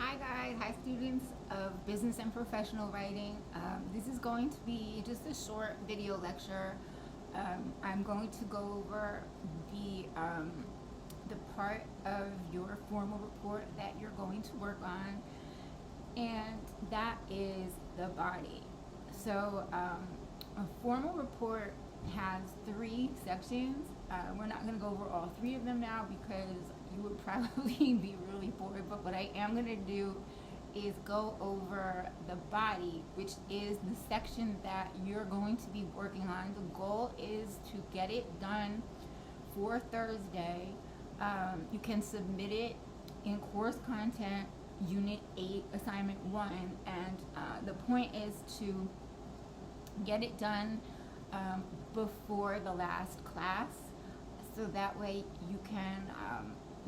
Hi guys, hi students of business and professional writing. This is going to be just a short video lecture. I'm going to go over the part of your formal report that you're going to work on, and that is the body. So a formal report has three sections. We're not going to go over all three of them now because you would probably be really bored, but what I am going to do is go over the body, which is the section that you're going to be working on. The goal is to get it done for Thursday. You can submit it in course content unit 8 assignment 1, and the point is to get it done before the last class, so that way you can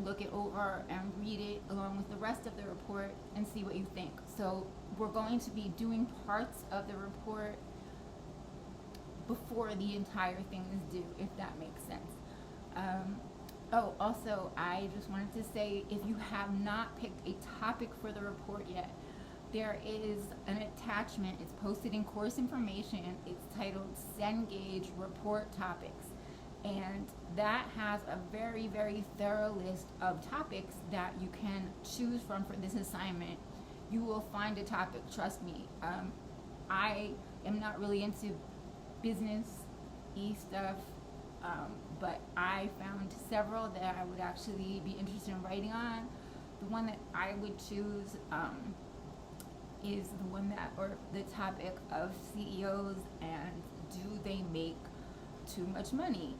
look it over and read it along with the rest of the report and see what you think. So we're going to be doing parts of the report before the entire thing is due, if that makes sense. Also, I just wanted to say, if you have not picked a topic for the report yet, there is an attachment. It's posted in course information. It's titled Cengage Report Topics. And that has a very, very thorough list of topics that you can choose from for this assignment. You will find a topic, trust me. I am not really into business-y stuff, but I found several that I would actually be interested in writing on. The one that I would choose is the one that, or the topic of CEOs and do they make too much money?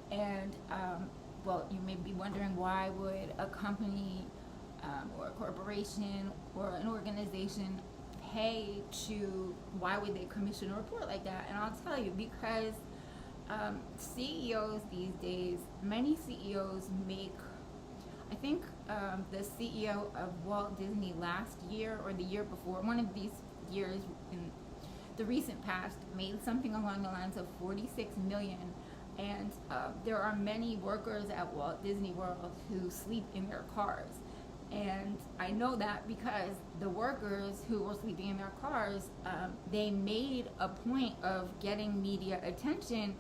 And well, you may be wondering, why would a company or a corporation or an organization why would they commission a report like that? And I'll tell you, because CEOs these days, many CEOs make, I think the CEO of Walt Disney last year or the year before, one of these years in the recent past, made something along the lines of 46 million. And there are many workers at Walt Disney World who sleep in their cars. And I know that because the workers who were sleeping in their cars, they made a point of getting media attention,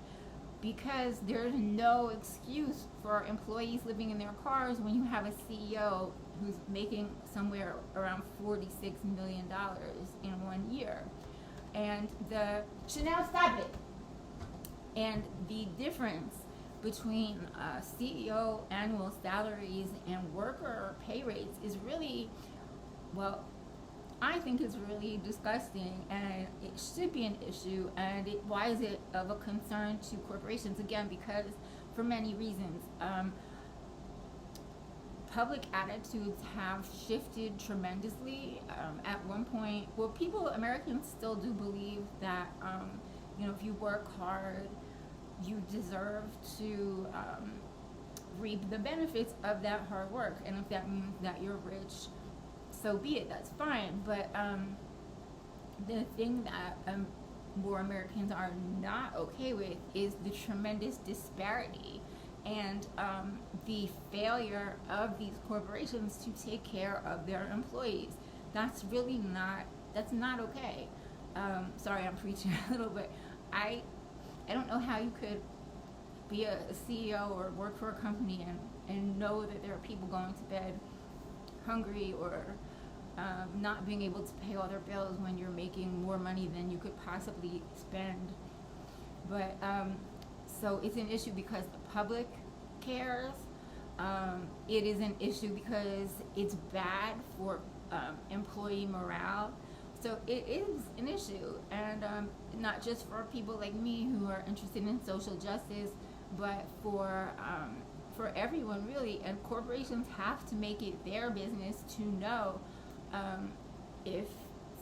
because there's no excuse for employees living in their cars when you have a CEO who's making somewhere around $46 million in 1 year. And Chanel, stop it! And the difference between CEO annual salaries and worker pay rates is really, well, I think it's really disgusting, and it should be an issue. And why is it of a concern to corporations? Again, because for many reasons. Public attitudes have shifted tremendously. At one point, well, Americans still do believe that, if you work hard, you deserve to reap the benefits of that hard work. And if that means that you're rich, so be it, that's fine. But the thing that more Americans are not okay with is the tremendous disparity and the failure of these corporations to take care of their employees. That's not okay. Sorry, I'm preaching a little bit. I don't know how you could be a CEO or work for a company and know that there are people going to bed hungry or not being able to pay all their bills when you're making more money than you could possibly spend. But so it's an issue because the public cares. It is an issue because it's bad for employee morale. So it is an issue, and not just for people like me who are interested in social justice, but for everyone really. And corporations have to make it their business to know if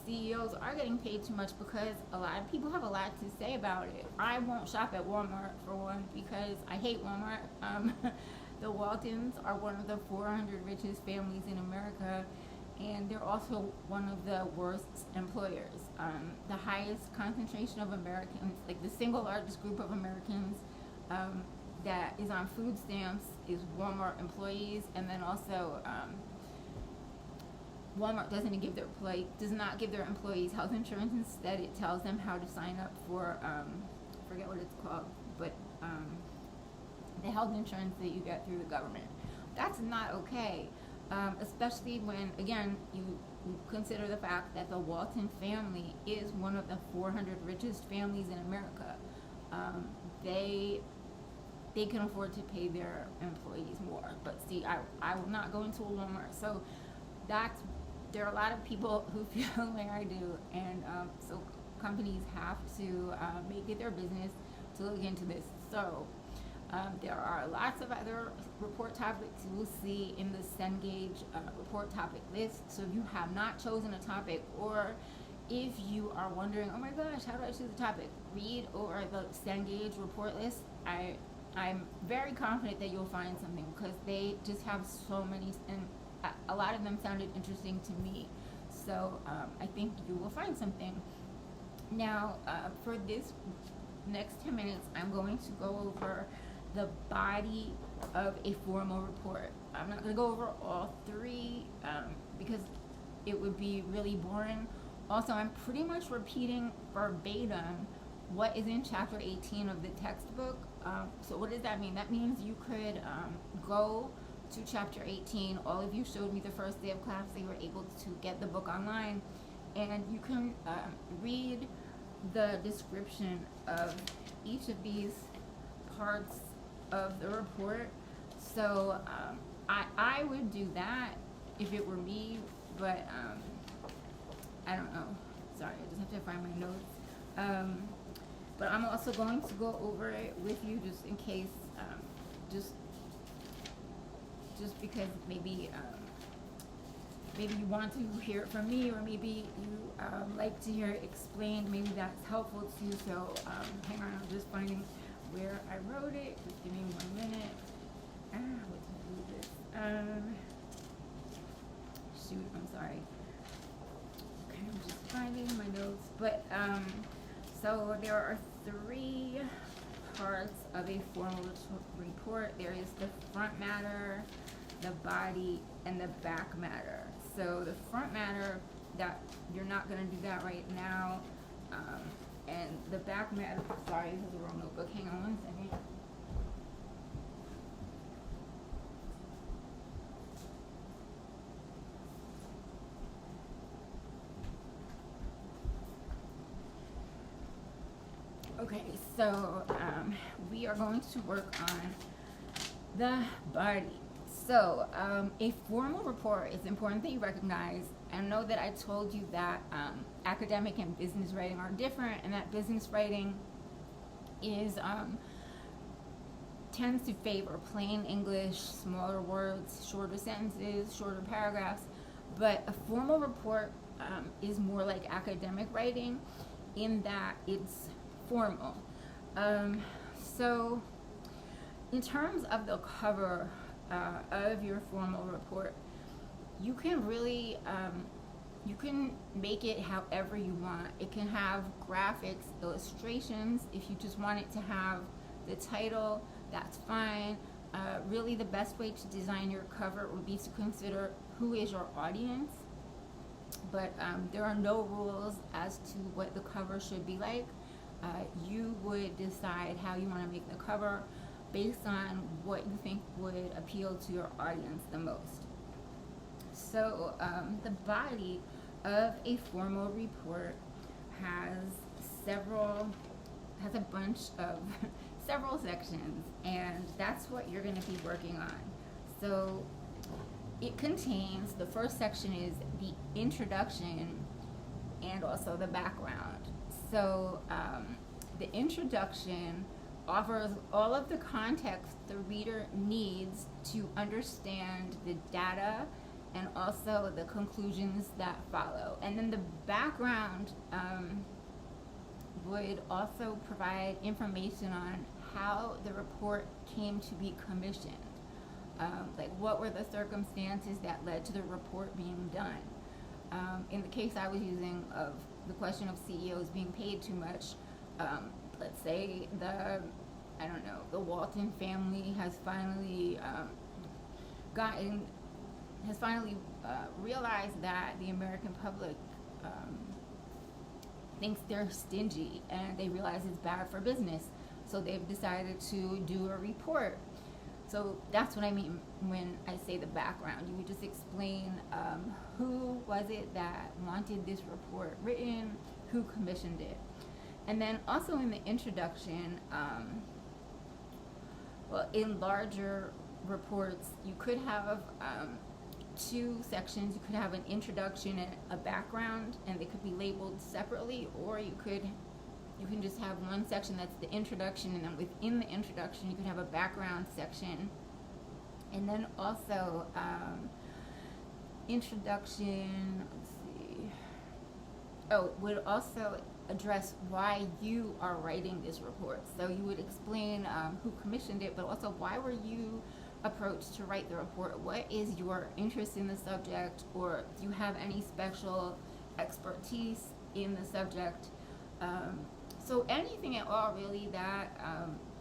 CEOs are getting paid too much, because a lot of people have a lot to say about it. I won't shop at Walmart, for one, because I hate Walmart. The Waltons are one of the 400 richest families in America, and they're also one of the worst employers. The highest concentration of Americans, like the single largest group of Americans that is on food stamps, is Walmart employees. And then also Walmart does not give their employees health insurance. Instead, it tells them how to sign up for forget what it's called, but the health insurance that you get through the government. That's not okay, especially when, again, you consider the fact that the Walton family is one of the 400 richest families in America. They can afford to pay their employees more. But see, I will not go into a Walmart. So there are a lot of people who feel like I do, and so companies have to make it their business to look into this. So there are lots of other report topics you will see in the Cengage report topic list. So if you have not chosen a topic, or if you are wondering, oh my gosh, how do I choose a topic? Read over the Cengage report list. I'm very confident that you'll find something, because they just have so many, and a lot of them sounded interesting to me. So I think you will find something. Now, for this next 10 minutes, I'm going to go over the body of a formal report. I'm not going to go over all three because it would be really boring. Also, I'm pretty much repeating verbatim what is in chapter 18 of the textbook. So what does that mean? That means you could go to chapter 18. All of you showed me the first day of class that you were able to get the book online, and you can read the description of each of these parts of the report. So I would do that if it were me, but I don't know. Sorry, I just have to find my notes. But I'm also going to go over it with you just in case, just because maybe you want to hear it from me, or maybe you like to hear it explained. Maybe that's helpful to you. So hang on, I'm just finding where I wrote it. Just give me 1 minute. What did I do this? Shoot, I'm sorry. Okay, I'm just finding my notes. But so there are 3 parts of a formal report. There is the front matter, the body, and the back matter. So the front matter, that you're not going to do that right now, and the back matter, sorry, this is the wrong notebook, hang on 1 second. Okay, so we are going to work on the body. So a formal report, it's important that you recognize and know that I told you that academic and business writing are different, and that business writing is tends to favor plain English, smaller words, shorter sentences, shorter paragraphs. But a formal report is more like academic writing in that it's formal. So in terms of the cover of your formal report, you can really you can make it however you want. It can have graphics, illustrations. If you just want it to have the title, that's fine. Really the best way to design your cover would be to consider who is your audience. But there are no rules as to what the cover should be like. You would decide how you want to make the cover based on what you think would appeal to your audience the most. So the body of a formal report has a bunch of several sections, and that's what you're going to be working on. So it contains, the first section is the introduction and also the background. So the introduction offers all of the context the reader needs to understand the data and also the conclusions that follow. And then the background would also provide information on how the report came to be commissioned. Like what were the circumstances that led to the report being done. In the case I was using of the question of CEOs being paid too much, let's say the Walton family has finally realize that the American public um, thinks they're stingy, and they realize it's bad for business. So they've decided to do a report. So that's what I mean when I say the background. You would just explain who was it that wanted this report written, who commissioned it. And then also in the introduction, well, in larger reports, you could have two sections. You could have an introduction and a background, and they could be labeled separately, or you can just have one section that's the introduction, and then within the introduction you could have a background section. And then also introduction, let's see, would also address why you are writing this report. So you would explain who commissioned it, but also why were you approached to write the report? What is your interest in the subject, or do you have any special expertise in the subject? So anything at all really that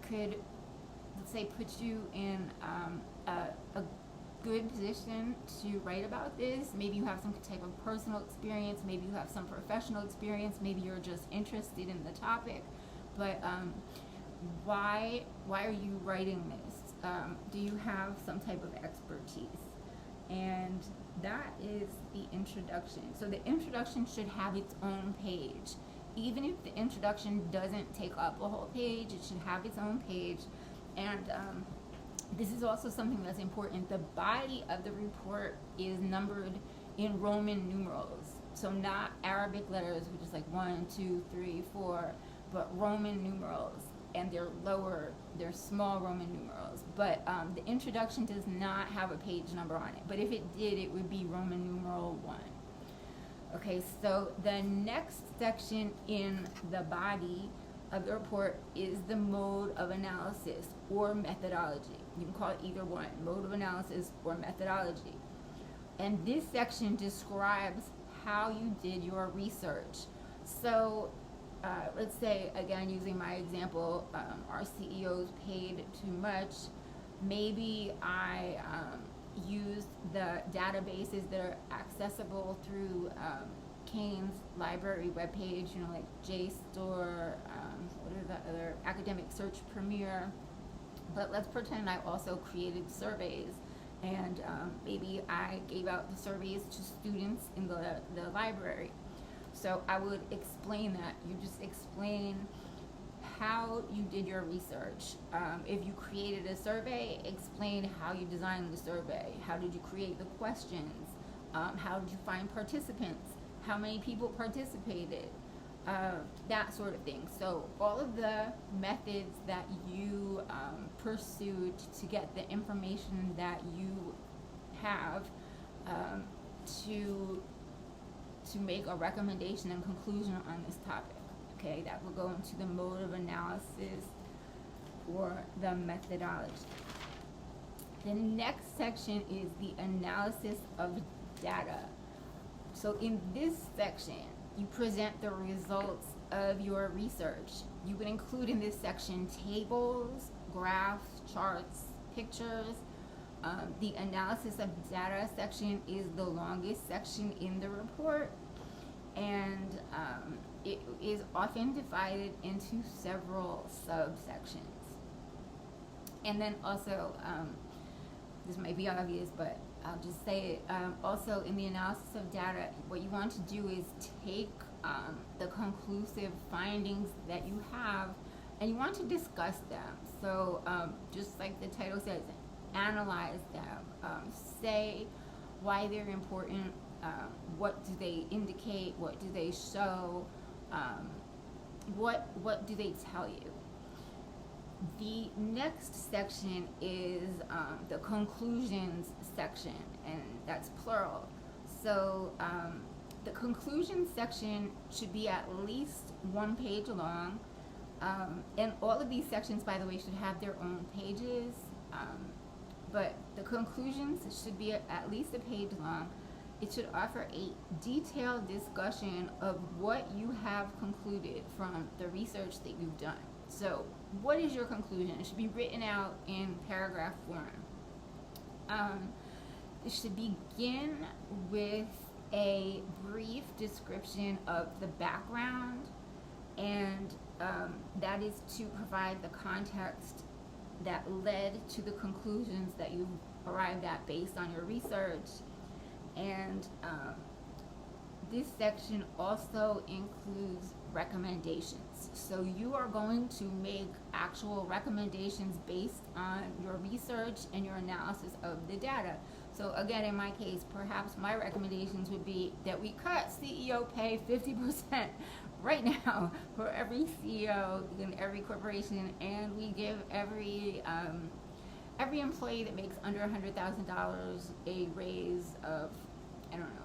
could, let's say, put you in a good position to write about this. Maybe you have some type of personal experience, maybe you have some professional experience, maybe you're just interested in the topic, but why are you writing this? Do you have some type of expertise? And that is the introduction. So the introduction should have its own page. Even if the introduction doesn't take up a whole page, it should have its own page. And this is also something that's important. The body of the report is numbered in Roman numerals. So not Arabic letters, which is like 1, 2, 3, 4, but Roman numerals. And they're small Roman numerals. But the introduction does not have a page number on it. But if it did, it would be Roman numeral 1. Okay, so the next section in the body of the report is the mode of analysis or methodology. You can call it either one, mode of analysis or methodology. And this section describes how you did your research. So let's say, again, using my example, our CEO's paid too much. Maybe I use the databases that are accessible through Kane's library webpage, like JSTOR, what are the other, Academic Search Premier. But let's pretend I also created surveys, and maybe I gave out the surveys to students in the library. So I would explain that. You just explain how you did your research. If you created a survey, explain how you designed the survey. How did you create the questions? How did you find participants? How many people participated? That sort of thing. So all of the methods that you pursued to get the information that you have to make a recommendation and conclusion on this topic. Okay, that will go into the mode of analysis or the methodology. The next section is the analysis of data. So in this section, you present the results of your research. You would include in this section tables, graphs, charts, pictures. The analysis of data section is the longest section in the report, and it is often divided into several subsections. And then also, this might be obvious, but I'll just say it, also in the analysis of data, what you want to do is take the conclusive findings that you have, and you want to discuss them. So just like the title says, analyze them, say why they're important, what do they indicate, what do they show, what do they tell you. The next section is the conclusions section, and that's plural. So the conclusion section should be at least 1 page long, and all of these sections, by the way, should have their own pages, but the conclusions should be at least a page long. It should offer a detailed discussion of what you have concluded from the research that you've done. So what is your conclusion? It should be written out in paragraph form. should begin with a brief description of the background, and that is to provide the context that led to the conclusions that you arrived at based on your research. And this section also includes recommendations. So you are going to make actual recommendations based on your research and your analysis of the data. So again, in my case, perhaps my recommendations would be that we cut CEO pay 50% right now for every CEO in every corporation, and we give every employee that makes under $100,000 a raise of, I don't know,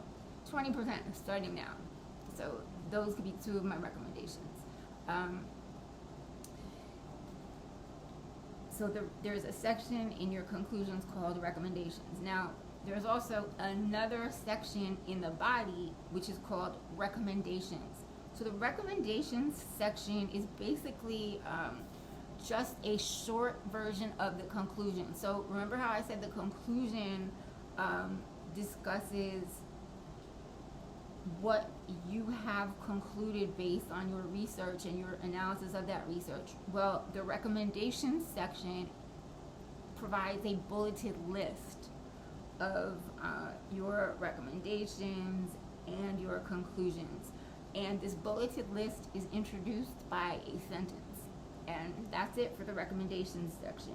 20% starting now. So those could be two of my recommendations. So there's a section in your conclusions called recommendations. Now, there's also another section in the body which is called recommendations. So the recommendations section is basically just a short version of the conclusion. So remember how I said the conclusion discusses what you have concluded based on your research and your analysis of that research. Well, the recommendations section provides a bulleted list of your recommendations and your conclusions. And this bulleted list is introduced by a sentence. And that's it for the recommendations section.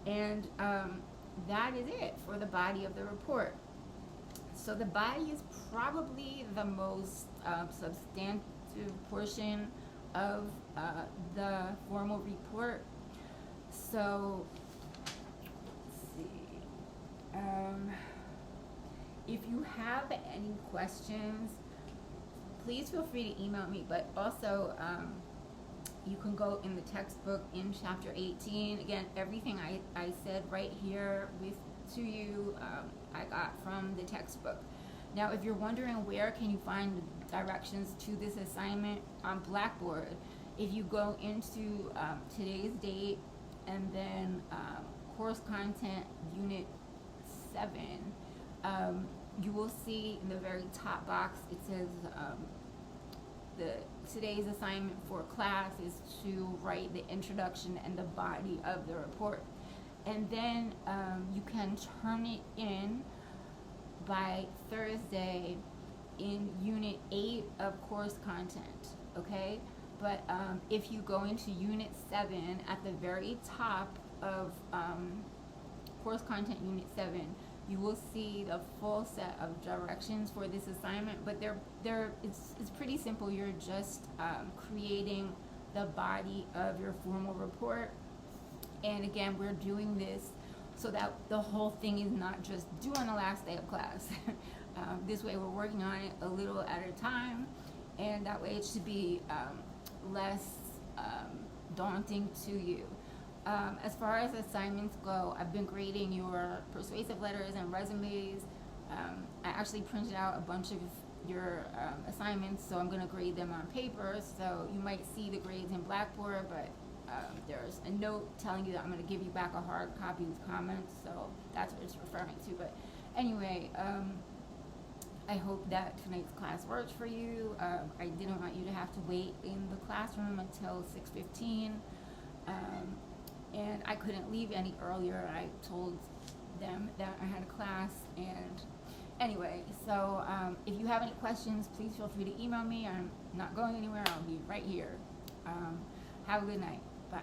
And that is it for the body of the report. So the body is probably the most substantive portion of the formal report. So let's see. If you have any questions, please feel free to email me. But also, you can go in the textbook in chapter 18. Again, everything I said right here to you, I got from the textbook. Now, if you're wondering where can you find directions to this assignment on Blackboard, if you go into today's date and then course content unit 7, you will see in the very top box it says today's assignment for class is to write the introduction and the body of the report. And then you can turn it in by Thursday in Unit 8 of course content, okay? But if you go into Unit 7, at the very top of course content Unit 7, you will see the full set of directions for this assignment. But it's pretty simple. You're just creating the body of your formal report. And again, we're doing this so that the whole thing is not just due on the last day of class. This way we're working on it a little at a time, and that way it should be less daunting to you. As far as assignments go, I've been grading your persuasive letters and resumes. I actually printed out a bunch of your assignments, so I'm going to grade them on paper. So you might see the grades in Blackboard, but there's a note telling you that I'm going to give you back a hard copy with comments, so that's what it's referring to. But anyway, I hope that tonight's class worked for you. I didn't want you to have to wait in the classroom until 6:15, and I couldn't leave any earlier. I told them that I had a class, and anyway, so if you have any questions, please feel free to email me. I'm not going anywhere. I'll be right here. Have a good night. Bye.